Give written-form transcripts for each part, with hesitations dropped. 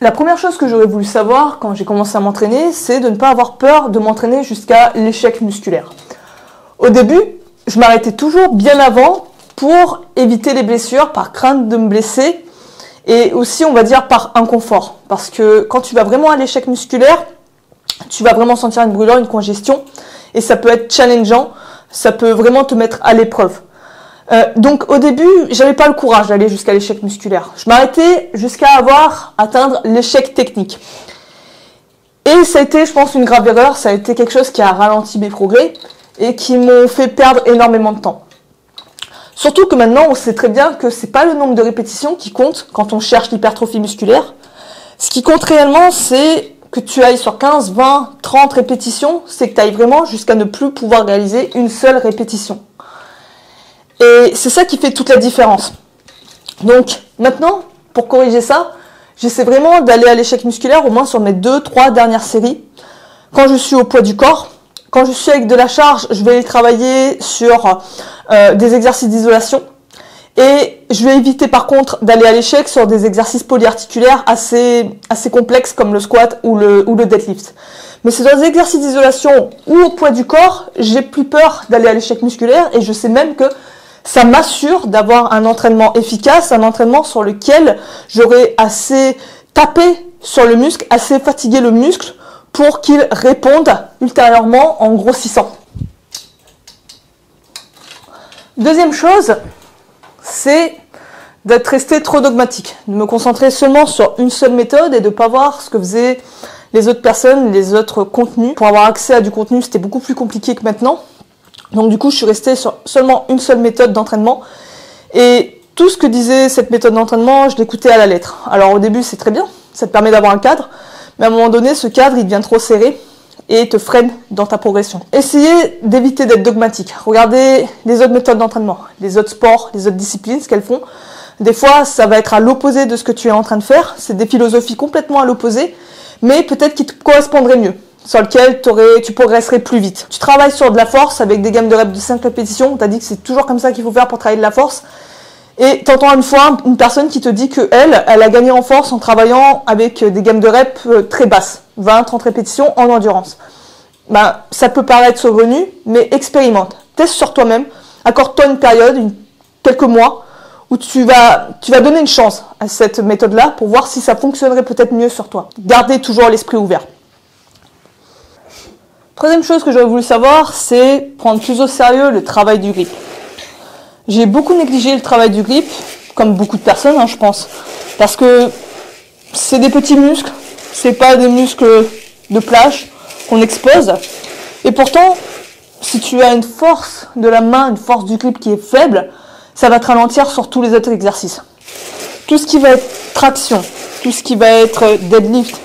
La première chose que j'aurais voulu savoir quand j'ai commencé à m'entraîner, c'est de ne pas avoir peur de m'entraîner jusqu'à l'échec musculaire. Au début, je m'arrêtais toujours bien avant pour éviter les blessures, par crainte de me blesser et aussi, on va dire, par inconfort. Parce que quand tu vas vraiment à l'échec musculaire, tu vas vraiment sentir une brûlure, une congestion et ça peut être challengeant, ça peut vraiment te mettre à l'épreuve. Donc au début, j'avais pas le courage d'aller jusqu'à l'échec musculaire. Je m'arrêtais jusqu'à atteindre l'échec technique. Et ça a été, je pense, une grave erreur. Ça a été quelque chose qui a ralenti mes progrès et qui m'ont fait perdre énormément de temps. Surtout que maintenant, on sait très bien que c'est pas le nombre de répétitions qui compte quand on cherche l'hypertrophie musculaire. Ce qui compte réellement, c'est que tu ailles sur 15, 20, 30 répétitions, c'est que tu ailles vraiment jusqu'à ne plus pouvoir réaliser une seule répétition. Et c'est ça qui fait toute la différence. Donc maintenant, pour corriger ça, j'essaie vraiment d'aller à l'échec musculaire au moins sur mes 2-3 dernières séries. Quand je suis au poids du corps, quand je suis avec de la charge, je vais travailler sur des exercices d'isolation. Et je vais éviter par contre d'aller à l'échec sur des exercices polyarticulaires assez complexes comme le squat ou le deadlift. Mais c'est dans des exercices d'isolation ou au poids du corps, j'ai plus peur d'aller à l'échec musculaire et je sais même que ça m'assure d'avoir un entraînement efficace, un entraînement sur lequel j'aurai assez tapé sur le muscle, assez fatigué le muscle pour qu'il réponde ultérieurement en grossissant. Deuxième chose, c'est d'être resté trop dogmatique, de me concentrer seulement sur une seule méthode et de ne pas voir ce que faisaient les autres personnes, les autres contenus. Pour avoir accès à du contenu, c'était beaucoup plus compliqué que maintenant. Donc du coup, je suis restée sur seulement une seule méthode d'entraînement. Et tout ce que disait cette méthode d'entraînement, je l'écoutais à la lettre. Alors au début, c'est très bien, ça te permet d'avoir un cadre. Mais à un moment donné, ce cadre, il devient trop serré et te freine dans ta progression. Essayez d'éviter d'être dogmatique. Regardez les autres méthodes d'entraînement, les autres sports, les autres disciplines, ce qu'elles font. Des fois, ça va être à l'opposé de ce que tu es en train de faire. C'est des philosophies complètement à l'opposé, mais peut-être qui te correspondraient mieux, sur lequel tu progresserais plus vite. Tu travailles sur de la force avec des gammes de reps de 5 répétitions, on t'a dit que c'est toujours comme ça qu'il faut faire pour travailler de la force, et t'entends une fois une personne qui te dit que elle a gagné en force en travaillant avec des gammes de reps très basses, 20-30 répétitions en endurance. Ben, ça peut paraître saugrenu, mais expérimente, teste sur toi-même, accorde-toi une période, quelques mois, où tu vas donner une chance à cette méthode-là pour voir si ça fonctionnerait peut-être mieux sur toi. Gardez toujours l'esprit ouvert. Troisième chose que j'aurais voulu savoir, c'est prendre plus au sérieux le travail du grip. J'ai beaucoup négligé le travail du grip, comme beaucoup de personnes, je pense, parce que c'est des petits muscles, c'est pas des muscles de plage qu'on expose. Et pourtant, si tu as une force de la main, une force du grip qui est faible, ça va te ralentir sur tous les autres exercices. Tout ce qui va être traction, tout ce qui va être deadlift,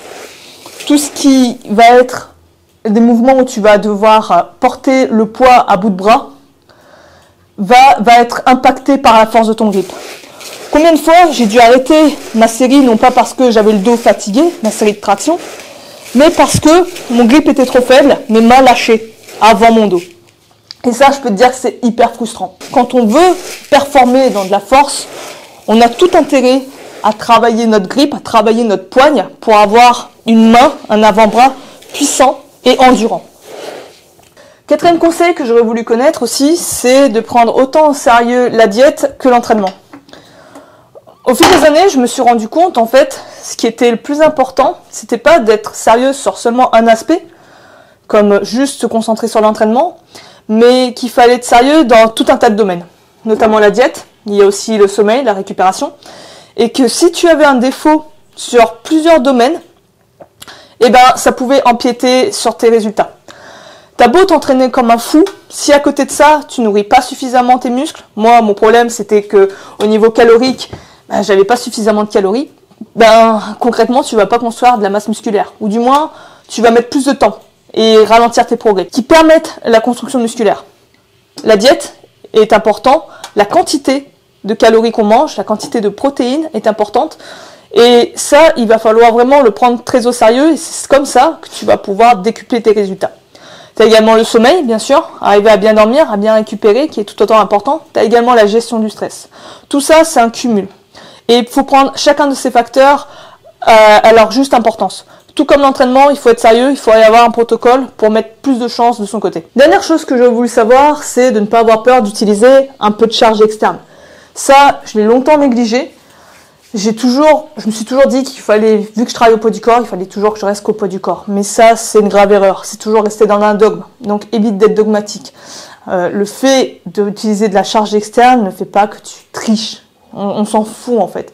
tout ce qui va être des mouvements où tu vas devoir porter le poids à bout de bras va être impacté par la force de ton grip. Combien de fois j'ai dû arrêter ma série, non pas parce que j'avais le dos fatigué, ma série de traction, mais parce que mon grip était trop faible, mes mains lâchaient avant mon dos. Et ça, je peux te dire que c'est hyper frustrant. Quand on veut performer dans de la force, on a tout intérêt à travailler notre grip, à travailler notre poigne pour avoir une main, un avant-bras puissant et endurant. Quatrième conseil que j'aurais voulu connaître aussi, c'est de prendre autant au sérieux la diète que l'entraînement. Au fil des années, je me suis rendu compte, en fait, ce qui était le plus important, c'était pas d'être sérieux sur seulement un aspect, comme juste se concentrer sur l'entraînement, mais qu'il fallait être sérieux dans tout un tas de domaines, notamment la diète, il y a aussi le sommeil, la récupération, et que si tu avais un défaut sur plusieurs domaines, eh ben, ça pouvait empiéter sur tes résultats. T'as beau t'entraîner comme un fou, si à côté de ça, tu nourris pas suffisamment tes muscles, moi, mon problème, c'était que au niveau calorique, j'avais pas suffisamment de calories, concrètement, tu vas pas construire de la masse musculaire, ou du moins, tu vas mettre plus de temps et ralentir tes progrès, qui permettent la construction musculaire. La diète est importante, la quantité de calories qu'on mange, la quantité de protéines est importante, et ça, il va falloir vraiment le prendre très au sérieux, et c'est comme ça que tu vas pouvoir décupler tes résultats. Tu as également le sommeil, bien sûr, arriver à bien dormir, à bien récupérer, qui est tout autant important. Tu as également la gestion du stress. Tout ça, c'est un cumul. Et il faut prendre chacun de ces facteurs alors juste importance. Tout comme l'entraînement, il faut être sérieux, il faut y avoir un protocole pour mettre plus de chance de son côté. Dernière chose que je voulais savoir, c'est de ne pas avoir peur d'utiliser un peu de charge externe. Ça, je l'ai longtemps négligé. Je me suis toujours dit qu'il fallait, vu que je travaille au poids du corps, il fallait toujours que je reste qu'au poids du corps. Mais ça, c'est une grave erreur. C'est toujours rester dans un dogme. Donc, évite d'être dogmatique. Le fait d'utiliser de la charge externe ne fait pas que tu triches. On s'en fout, en fait.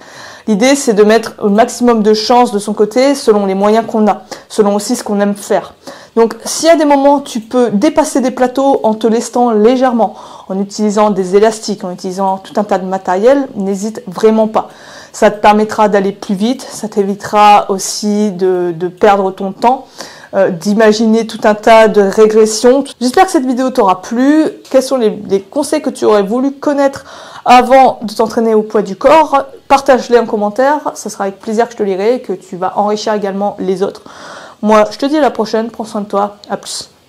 L'idée, c'est de mettre au maximum de chance de son côté, selon les moyens qu'on a, selon aussi ce qu'on aime faire. Donc, s'il y a des moments, tu peux dépasser des plateaux en te lestant légèrement, en utilisant des élastiques, en utilisant tout un tas de matériel, n'hésite vraiment pas. Ça te permettra d'aller plus vite, ça t'évitera aussi de perdre ton temps, d'imaginer tout un tas de régressions. J'espère que cette vidéo t'aura plu. Quels sont les conseils que tu aurais voulu connaître avant de t'entraîner au poids du corps? Partage-les en commentaire, ça sera avec plaisir que je te lirai et que tu vas enrichir également les autres. Moi, je te dis à la prochaine, prends soin de toi, à plus.